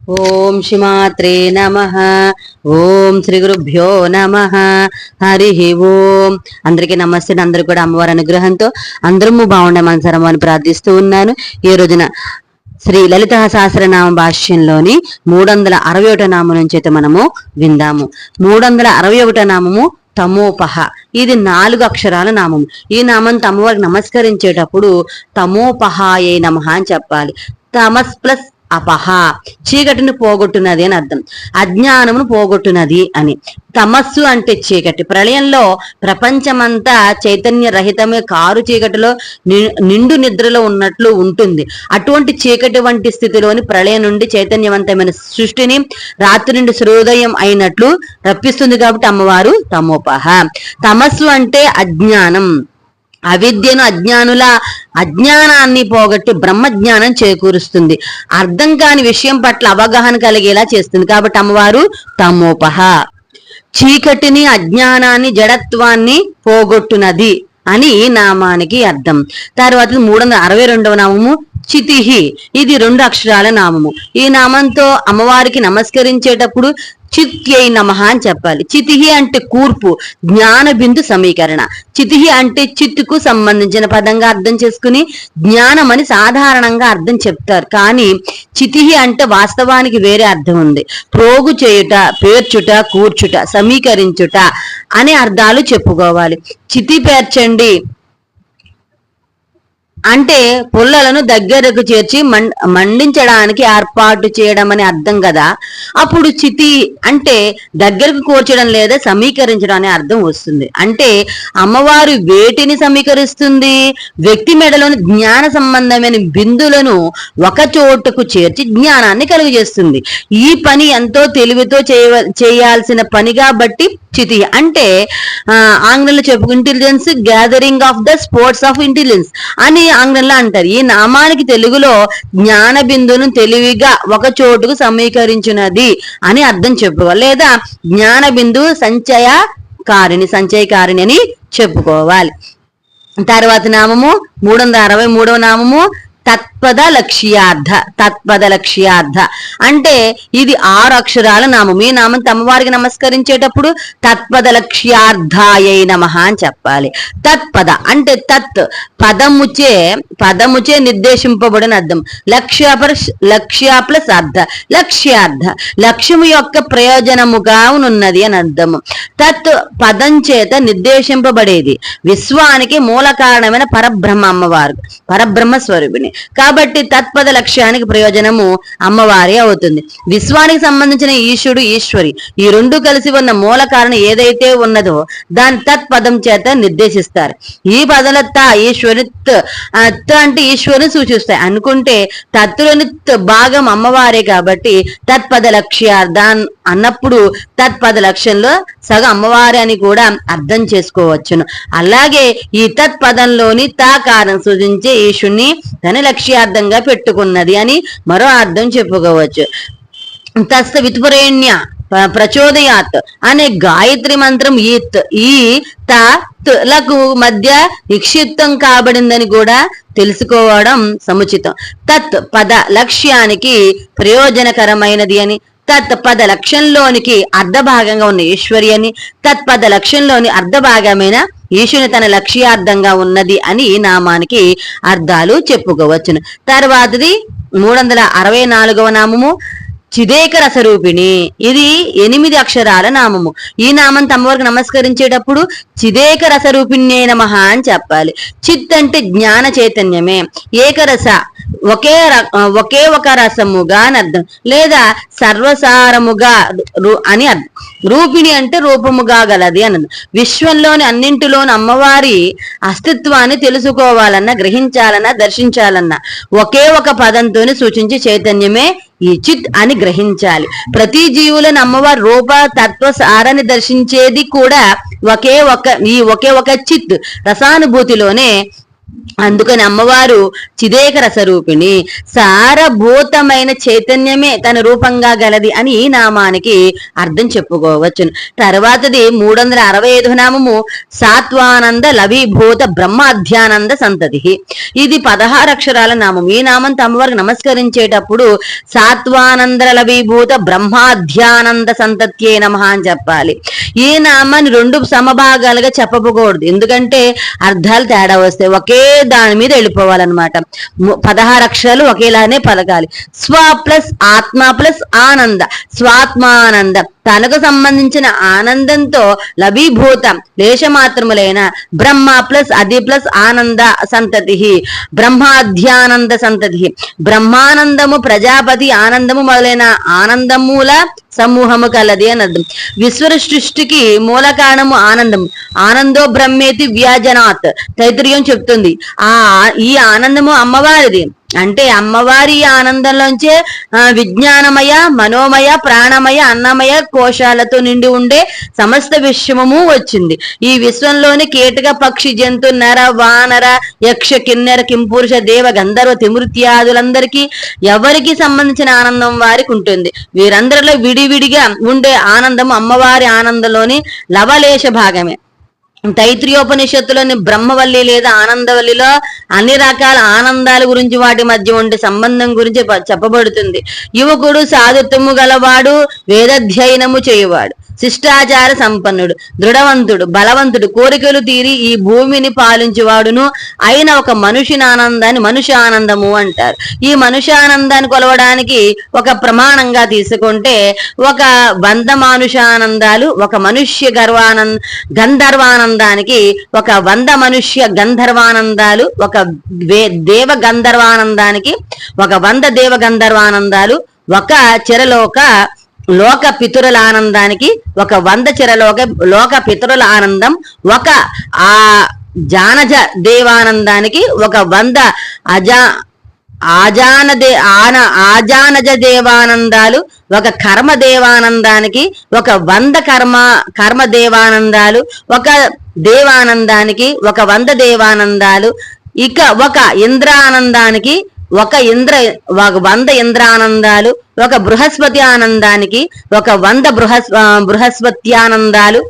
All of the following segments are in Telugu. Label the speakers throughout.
Speaker 1: ఓం శ్రీమాత్రే నమః. ఓం శ్రీ గురుభ్యో నమః. హరి ఓం. అందరికీ నమస్తే. అందరూ కూడా అమ్మవారి అనుగ్రహంతో అందరము బాగుండే మనసరము అని ప్రార్థిస్తూ ఉన్నాను. ఈ రోజున శ్రీ లలిత సహస్రనామ భాష్యంలోని 361 నామం నుంచి అయితే మనము విందాము. 361 నామము తమోపహ. ఇది 4 అక్షరాల నామము. ఈ నామం అమ్మవారికి నమస్కరించేటప్పుడు తమోపహాయే నమః అని చెప్పాలి. తమస్ ప్లస్ అపహ, చీకటిని పోగొట్టునది అని అర్థం. అజ్ఞానమును పోగొట్టునది అని. తమస్సు అంటే చీకటి. ప్రళయంలో ప్రపంచమంతా చైతన్య రహితమే, కారు చీకటిలో నిండు నిద్రలో ఉన్నట్లు ఉంటుంది. అటువంటి చీకటి వంటి స్థితిలోని ప్రళయం నుండి చైతన్యవంతమైన సృష్టిని రాత్రి నుండి సూర్యోదయం అయినట్లు రప్పిస్తుంది. కాబట్టి అమ్మవారు తమోపహ. తమస్సు అంటే అజ్ఞానం. అవిద్యను అజ్ఞానాన్ని పోగొట్టి బ్రహ్మజ్ఞానం చేకూరుస్తుంది. అర్థం కాని విషయం పట్ల అవగాహన కలిగేలా చేస్తుంది. కాబట్టి అమ్మవారు తమోపహ. చీకటిని, అజ్ఞానాన్ని, జడత్వాన్ని పోగొట్టునది అని ఈ నామానికి అర్థం. తర్వాత 362వ నామము చితిహి. ఇది 2 అక్షరాల నామము. ఈ నామంతో అమ్మవారికి నమస్కరించేటప్పుడు చిత్యై నమః అని చెప్పాలి. చితిహి అంటే కూర్పు, జ్ఞాన బిందు సమీకరణ. చితిహి అంటే చిత్తుకు సంబంధించిన పదంగా అర్థం చేసుకుని జ్ఞానం అని సాధారణంగా అర్థం చెప్తారు. కానీ చితిహి అంటే వాస్తవానికి వేరే అర్థం ఉంది. ప్రోగు చేయుట, పేర్చుట, కూర్చుట, సమీకరించుట అనే అర్థాలు చెప్పుకోవాలి. చితి పేర్చండి అంటే పుల్లలను దగ్గరకు చేర్చి మండించడానికి ఏర్పాటు చేయడం అని అర్థం కదా. అప్పుడు చితి అంటే దగ్గరకు కూర్చడం లేదా సమీకరించడం అనే అర్థం వస్తుంది. అంటే అమ్మవారు వేటిని సమీకరిస్తుంది? వ్యక్తి మెడలోని జ్ఞాన సంబంధమైన బిందులను ఒక చోటుకు చేర్చి జ్ఞానాన్ని కలుగజేస్తుంది. ఈ పని ఎంతో తెలివితో చేయాల్సిన పని కాబట్టి చితి అంటే ఆంగ్లంలో చెప్పుకు intelligence gathering of the sports of intelligence అని ఆంగ్లంలో అంటారు. ఈ నామానికి తెలుగులో జ్ఞాన బిందును తెలివిగా ఒక చోటుకు సమీకరించినది అని అర్థం చెప్పుకోవాలి. లేదా జ్ఞాన బిందు సంచయకారిణి అని చెప్పుకోవాలి. తర్వాత నామము 363వ నామము తత్పద లక్ష్యార్థ అంటే ఇది 6 అక్షరాల నామం. ఈ నామం అమ్మవారికి నమస్కరించేటప్పుడు తత్పద లక్ష్యార్థాయై నమః అని చెప్పాలి. తత్పద అంటే తత్ పదముచే నిర్దేశింపబడిన అర్థం. లక్ష్య ప్లస్ అర్థ, లక్ష్యార్థ లక్ష్యము యొక్క ప్రయోజనముగా ఉన్నది అని అర్థము. తత్ పదం చేత నిర్దేశింపబడేది. విశ్వానికి మూల కారణమైన పరబ్రహ్మ అమ్మవారు, పరబ్రహ్మ స్వరూపిణి. కాబట్టి తత్పద లక్ష్యానికి ప్రయోజనము అమ్మవారి అవుతుంది. విశ్వానికి సంబంధించిన ఈశ్వరుడు, ఈశ్వరి ఈ 2 కలిసి ఉన్న మూల కారణం ఏదైతే ఉన్నదో దాని తత్పదం చేత నిర్దేశిస్తారు. ఈ పదల ఈశ్వరి అంటే ఈశ్వరుని సూచిస్తాయి అనుకుంటే తత్తులోని భాగం అమ్మవారే. కాబట్టి తత్పద లక్ష్యార్థం అన్నప్పుడు తత్పద లక్ష్యంలో సగం అమ్మవారి అని కూడా అర్థం చేసుకోవచ్చును. అలాగే ఈ తత్పదంలోని కారణం సూచించే ఈశ్వరుని తన లక్ష్యార్థంగా పెట్టుకున్నది అని మరో అర్థం చెప్పుకోవచ్చు. తస్త విత్పురేణ్య ప్రచోదయాత్ అనే గాయత్రి మంత్రం ఈ లకు మధ్య నిక్షిప్తం కాబడిందని కూడా తెలుసుకోవడం సముచితం. తత్ పద లక్ష్యానికి ప్రయోజనకరమైనది అని, తత్పద లక్ష్యంలోనికి అర్ధభాగంగా ఉన్న ఈశ్వరి అని, తత్పద లక్ష్యంలోని అర్ధభాగమైన ఈశ్వరుని తన లక్ష్యార్థంగా ఉన్నది అని ఈ నామానికి అర్థాలు చెప్పుకోవచ్చును. తర్వాతది 364వ నామము చిదేక రసరూపిణి. ఇది 8 అక్షరాల నామము. ఈ నామం అమ్మవారికి నమస్కరించేటప్పుడు చిదేక రసరూపిణ్యే నమః అని చెప్పాలి. చిత్ అంటే జ్ఞాన చైతన్యమే. ఏకరస ఒకే ఒక రసముగా అని అర్థం, లేదా సర్వసారముగా అని అర్థం. రూపిణి అంటే రూపముగా గలది అని. విశ్వంలోని అన్నింటిలోని అమ్మవారి అస్తిత్వాన్ని తెలుసుకోవాలన్నా, గ్రహించాలన్నా, దర్శించాలన్నా ఒకే ఒక పదంతోని సూచించే చైతన్యమే ఈ చిత్ అని గ్రహించాలి. ప్రతి జీవులను అమ్మవారి రూప తత్వ సారాన్ని దర్శించేది కూడా ఒకే ఒక చిత్ రసానుభూతిలోనే అందుకని అమ్మవారు చిదేక రసరూపిణి, సారభూతమైన చైతన్యమే తన రూపంగా గలది అని ఈ నామానికి అర్థం చెప్పుకోవచ్చును. తర్వాతది 365 నామము సాత్వానంద లవీభూత బ్రహ్మాధ్యానంద సంతతి. ఇది 16 అక్షరాల నామం. ఈ నామంతో అమ్మవారికి నమస్కరించేటప్పుడు సాత్వానంద లవీభూత బ్రహ్మాధ్యానంద సంతత్యే నమః అని చెప్పాలి. ఈ నామాన్ని 2 సమభాగాలుగా చెప్పకూడదు, ఎందుకంటే అర్థాలు తేడా వస్తాయి. ఒకే దాని మీద వెళ్ళిపోవాలన్నమాట. 16 అక్షరాలు ఒకేలానే పలకాలి. స్వ ప్లస్ ఆత్మ ప్లస్ ఆనంద, స్వాత్మానంద, తనకు సంబంధించిన ఆనందంతో లభీభూత లేశమాత్రములైన బ్రహ్మ ప్లస్ అది ప్లస్ ఆనంద సంతతి, బ్రహ్మాధ్యానంద సంతతి. బ్రహ్మానందము, ప్రజాపతి ఆనందము మొదలైన ఆనందముల సమూహము కలది అని అర్థం. విశ్వ సృష్టికి మూల కారణము ఆనందం. ఆనందో బ్రహ్మేతి వ్యాజనాత్ తైత్రీయం చెప్తుంది. ఈ ఆనందము అమ్మవారిది. అంటే అమ్మవారి ఆనందంలోంచే విజ్ఞానమయ, మనోమయ, ప్రాణమయ, అన్నమయ కోశాలతో నిండి ఉండే సమస్త విశ్వము వచ్చింది. ఈ విశ్వంలోని కీటక, పక్షి, జంతు, నర, వానర, యక్ష, కిన్నెర, కింపురుష, దేవ, గంధర్వ, తిమృత్యాదులందరికీ ఎవరికి సంబంధించిన ఆనందం వారికి ఉంటుంది. వీరందరిలో విడివిడిగా ఉండే ఆనందం అమ్మవారి ఆనందంలోని లవలేశ భాగమే. తైత్రీయోపనిషత్తులోని బ్రహ్మవల్లి లేదా ఆనందవల్లిలో అన్ని రకాల ఆనందాల గురించి, వాటి మధ్య ఉండే సంబంధం గురించి చెప్పబడుతుంది. యువకుడు, సాధుత్వము గలవాడు, వేదాధ్యయనము చేయువాడు, శిష్టాచార సంపన్నుడు, దృఢవంతుడు, బలవంతుడు, కోరికలు తీరి ఈ భూమిని పాలించువాడును అయిన ఒక మనుషుని ఆనందాన్ని మనుష్య ఆనందము అంటారు. ఈ మనుష్య ఆనందాన్ని కొలవడానికి ఒక ప్రమాణంగా తీసుకుంటే 100 మానుషానందాలు, ఒక మనుష్య గంధర్వానందానికి 100 మనుష్య గంధర్వానందాలు, ఒక దేవ గంధర్వానందానికి 100 దేవ గంధర్వానందాలు, ఒక లోక పితరుల ఆనందానికి 100 లోక పితరుల ఆనందం, ఒక జానజ దేవానందానికి 100 ఆజానజ దేవానందాలు, ఒక కర్మ దేవానందానికి 100 కర్మ దేవానందాలు, ఒక దేవానందానికి 100 దేవానందాలు, ఇక ఒక ఇంద్రానందానికి 100 ఇంద్రానందాలు, ఒక బృహస్పతి ఆనందానికి 100 బృహస్పత్యానందాలు,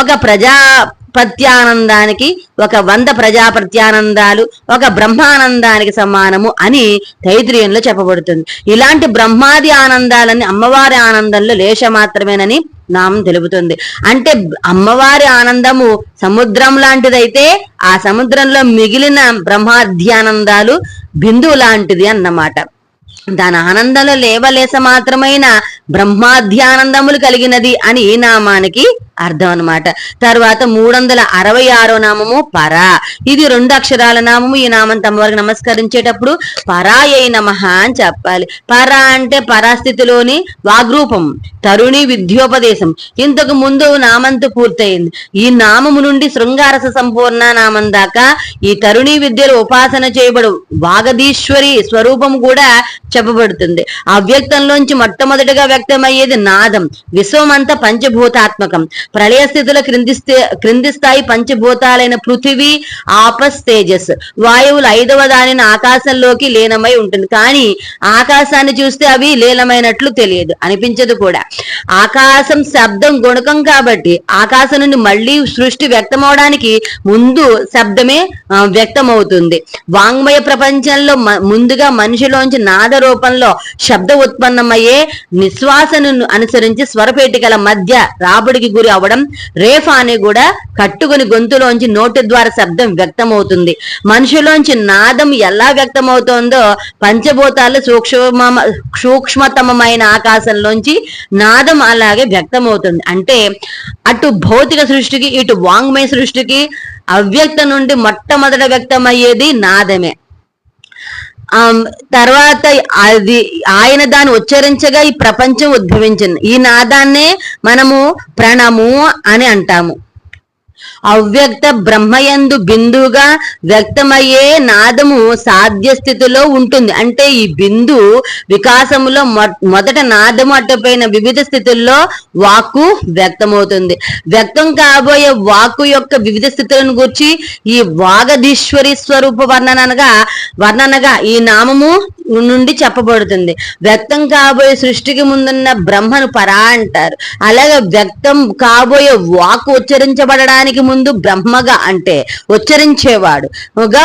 Speaker 1: ఒక ప్రజాపత్యానందానికి 100 ప్రజాపత్యానందాలు, ఒక బ్రహ్మానందానికి సమానము అని తైత్రీయంలో చెప్పబడుతుంది. ఇలాంటి బ్రహ్మాది ఆనందాలన్నీ అమ్మవారి ఆనందంలో లేశ మాత్రమేనని నామం తెలుపుతుంది. అంటే అమ్మవారి ఆనందము సముద్రం లాంటిదైతే ఆ సముద్రంలో మిగిలిన బ్రహ్మాధ్యానందాలు బిందువు లాంటిది అన్నమాట. దాని ఆనందంలో లేవలేస మాత్రమైన బ్రహ్మాధ్యానందములు కలిగినది అని ఈ నామానికి అర్థం అనమాట. తర్వాత 366 నామము పర. ఇది 2 అక్షరాల నామము. ఈ నామం అమ్మవారికి నమస్కరించేటప్పుడు పరాయై నమః అని చెప్పాలి. పర అంటే పరాస్థితిలోని వాగ్రూపం, తరుణి విద్యోపదేశం. ఇంతకు ముందు నామంతో పూర్తయింది. ఈ నామము నుండి శృంగారస సంపూర్ణ నామం దాకా ఈ తరుణి విద్యలు ఉపాసన చేయబడు వాగదీశ్వరి స్వరూపం కూడా చెప్పబడుతుంది. అవ్యక్తంలోంచి మొట్టమొదటిగా వ్యక్తమయ్యేది నాదం. విశ్వమంతా పంచభూతాత్మకం. ప్రళయ స్థితిలో క్రింది స్థాయి పంచభూతాలైన పృథివీ, ఆపస్, తేజస్, వాయువులు 5వ దానిని ఆకాశంలోకి లీనమై ఉంటుంది. కానీ ఆకాశాన్ని చూస్తే అవి లీనమైనట్లు తెలియదు, అనిపించదు కూడా. ఆకాశం శబ్దం గుణకం కాబట్టి ఆకాశం నుండి మళ్ళీ సృష్టి వ్యక్తమవడానికి ముందు శబ్దమే వ్యక్తమవుతుంది. వాంగ్మయ ప్రపంచంలో ముందుగా మనిషిలోంచి నాద రూపంలో శబ్ద ఉత్పన్నమయ్యే నిశ్వాసను అనుసరించి స్వరపేటికల మధ్య రాబడికి గురి అవడం రేఫా అని కూడా కట్టుకుని గొంతులోంచి నోటి ద్వారా శబ్దం వ్యక్తమవుతుంది. మనిషిలోంచి నాదం ఎలా వ్యక్తమవుతోందో పంచభూతాలు సూక్ష్మతమైన ఆకాశంలోంచి నాదం అలాగే వ్యక్తమవుతుంది. అంటే అటు భౌతిక సృష్టికి ఇటు వాంగ్మయ సృష్టికి అవ్యక్త నుండి మొట్టమొదట వ్యక్తమయ్యేది నాదమే. తర్వాత అది ఆయన దాన్ని ఉచ్చరించగా ఈ ప్రపంచం ఉద్భవించింది. ఈ నాదాన్నే మనము ప్రణము అని అంటాము. అవ్యక్త బ్రహ్మయందు బిందువుగా వ్యక్తమయ్యే నాదము సాధ్య స్థితిలో ఉంటుంది. అంటే ఈ బిందు వికాసములో మొదట నాదము అడ్డుపోయిన వివిధ స్థితుల్లో వాక్కు వ్యక్తమవుతుంది. వ్యక్తం కాబోయే వాక్కు యొక్క వివిధ స్థితులను గురించి ఈ వాగధీశ్వరి స్వరూప వర్ణనగా ఈ నామము నుండి చెప్పబడుతుంది. వ్యక్తం కాబోయే సృష్టికి ముందున్న బ్రహ్మను పరా అంటారు. అలాగే వ్యక్తం కాబోయే వాక్కు ఉచ్చరించబడడానికి ముందు బ్రహ్మగా అంటే ఉచ్చరించేవాడుగా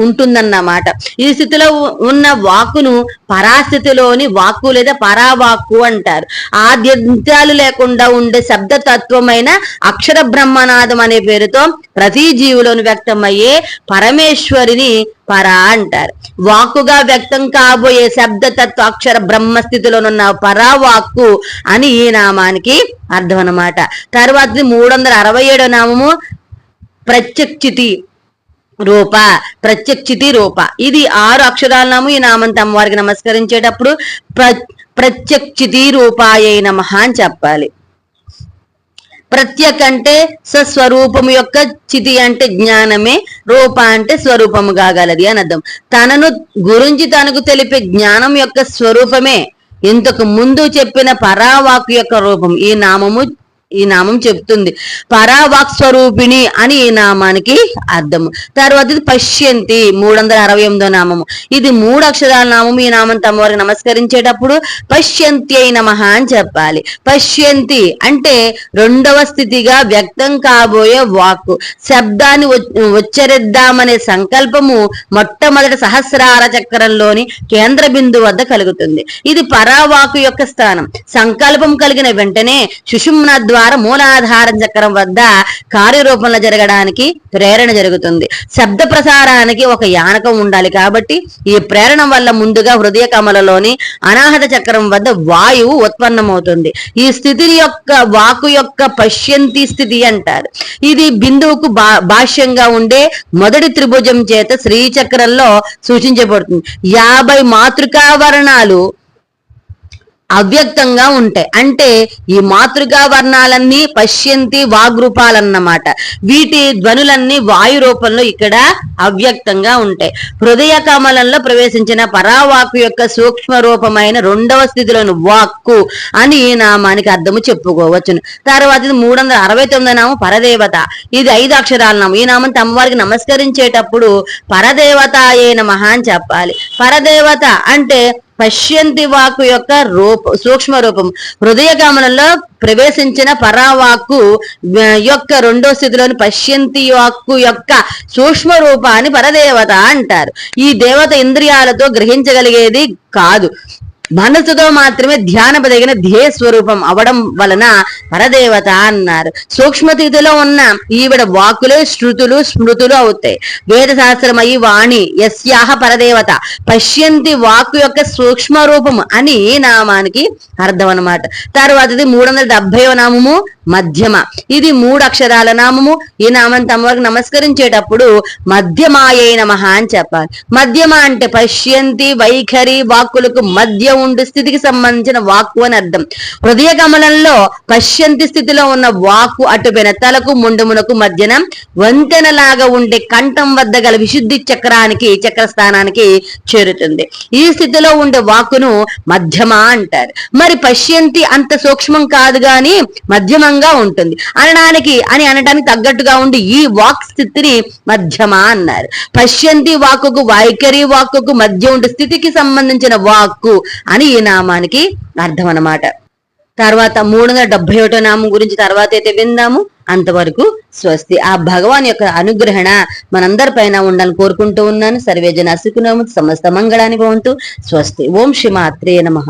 Speaker 1: ఉంటుందన్నమాట. ఈ స్థితిలో ఉన్న వాక్కును పరాస్థితిలోని వాక్కు లేదా పరావాక్కు అంటారు. ఆద్యంతాలు లేకుండా ఉండే శబ్దతత్వమైన అక్షర బ్రహ్మనాదం అనే పేరుతో ప్రతి జీవులోని వ్యక్తమయ్యే పరమేశ్వరిని పరా అంటారు. వాక్కుగా వ్యక్తం కాబోయే శబ్దతత్వ అక్షర బ్రహ్మస్థితిలోనున్న పరావాక్కు అని ఈ నామానికి అర్థం అన్నమాట. తర్వాత 367 నామము ప్రత్యక్షితి రూప. ఇది 6 అక్షరాల నామం. ఈ నామం అమ్మవారికి నమస్కరించేటప్పుడు ప్రత్యక్షితి రూపాయ నమః అని చెప్పాలి. ప్రత్యక్ అంటే స్వస్వరూపము యొక్క, చితి అంటే జ్ఞానమే, రూప అంటే స్వరూపము కాగలది అని అర్థం. తనను గురించి తనకు తెలిపే జ్ఞానం యొక్క స్వరూపమే ఇంతకు ముందు చెప్పిన పరావాక్ యొక్క రూపం ఈ నామం చెప్తుంది. పరావాక్ స్వరూపిణి అని ఈ నామానికి అర్థము. తర్వాత ఇది పశ్యంతి 368 నామము. ఇది 3 అక్షరాల నామము. ఈ నామం తమవారికి నమస్కరించేటప్పుడు పశ్యంతి అయి నమః అని చెప్పాలి. పశ్యంతి అంటే రెండవ స్థితిగా వ్యక్తం కాబోయే వాక్కు. శబ్దాన్ని ఉచ్చరిద్దామనే సంకల్పము మొట్టమొదటి సహస్రార చక్రంలోని కేంద్ర బిందు వద్ద కలుగుతుంది. ఇది పరావాకు యొక్క స్థానం. సంకల్పం కలిగిన వెంటనే సుషుమ్న ద్వారా మూలాధార చక్రం వద్ద కార్యరూపంలో జరగడానికి ప్రేరణ జరుగుతుంది. శబ్ద ప్రసారానికి ఒక యానకం ఉండాలి కాబట్టి ఈ ప్రేరణ వల్ల ముందుగా హృదయ కమలలోని అనాహత చక్రం వద్ద వాయువు ఉత్పన్నమవుతుంది. ఈ స్థితి యొక్క వాకు యొక్క పశ్యంతి స్థితి అంటారు. ఇది బిందువుకు భాష్యంగా ఉండే మొదటి త్రిభుజం చేత శ్రీచక్రంలో సూచించబడుతుంది. 50 మాతృకా వర్ణాలు అవ్యక్తంగా ఉంటాయి. అంటే ఈ మాతృగా వర్ణాలన్నీ పశ్యంతి వాగ్రూపాలన్నమాట. వీటి ధ్వనులన్నీ వాయు రూపంలో ఇక్కడ అవ్యక్తంగా ఉంటాయి. హృదయ కమలంలో ప్రవేశించిన పరావాక్కు యొక్క సూక్ష్మ రూపమైన రెండవ స్థితిలోని వాక్కు అని ఈ నామానికి అర్థము చెప్పుకోవచ్చును. తర్వాత ఇది 369 నామం పరదేవత. ఇది 5 అక్షరాల నామం. ఈ నామం తమ్మవారికి నమస్కరించేటప్పుడు పరదేవతాయే నమః అని చెప్పాలి. పరదేవత అంటే పశ్యంతి వాక్కు యొక్క సూక్ష్మ రూపం. హృదయ గమనంలో ప్రవేశించిన పరావాక్కు యొక్క రెండో స్థితిలోని పశ్యంతి వాక్కు యొక్క సూక్ష్మ రూపాన్ని పరదేవత అంటారు. ఈ దేవత ఇంద్రియాలతో గ్రహించగలిగేది కాదు, మనసుతో మాత్రమే ధ్యానపదగిన ధ్యేయ స్వరూపం అవడం వలన పరదేవత అన్నారు. సూక్ష్మతిథిలో ఉన్న ఈవిడ వాక్కులే శృతులు స్మృతులు అవుతాయి. వేద శాస్త్రమయి వాణి యస్యాహ పరదేవత పశ్యంతి వాక్కు యొక్క సూక్ష్మ రూపము అని నామానికి అర్థం అన్నమాట. తర్వాత ఇది 370వ నామము మధ్యమ. ఇది 3 అక్షరాల నామము. ఈ నామం తమవారికి నమస్కరించేటప్పుడు మధ్యమాయే నమః అని చెప్పాలి. మధ్యమ అంటే పశ్యంతి వైఖరి వాక్కులకు మధ్య ఉండు స్థితికి సంబంధించిన వాక్కు అని అర్థం. హృదయ కమలంలో పశ్యంతి స్థితిలో ఉన్న వాక్కు అటుపైన తలకు ముండుమునకు మధ్యన వంతెనలాగా ఉండే కంఠం వద్ద గల విశుద్ధి చక్రస్థానానికి చేరుతుంది. ఈ స్థితిలో ఉండే వాక్కును మధ్యమ అంటారు. మరి పశ్యంతి అంత సూక్ష్మం కాదు గాని మధ్యమంగా ఉంటుంది అనడానికి తగ్గట్టుగా ఉండి ఈ వాక్ స్థితిని మధ్యమ అన్నారు. పశ్యంతి వాక్కుకు వైఖరి వాక్కుకు మధ్య ఉండే స్థితికి సంబంధించిన వాక్కు అని ఈ నామానికి అర్థం అన్నమాట. తర్వాత 371 నామం గురించి తర్వాత అయితే విందాము. అంతవరకు స్వస్తి. ఆ భగవాన్ యొక్క అనుగ్రహణ మనందరి పైన ఉండాలని కోరుకుంటూ ఉన్నాను. సర్వేజన సుఖినోము, సమస్త మంగళాని భవంతు. స్వస్తి. ఓం శ్రీ మాత్రే నమః.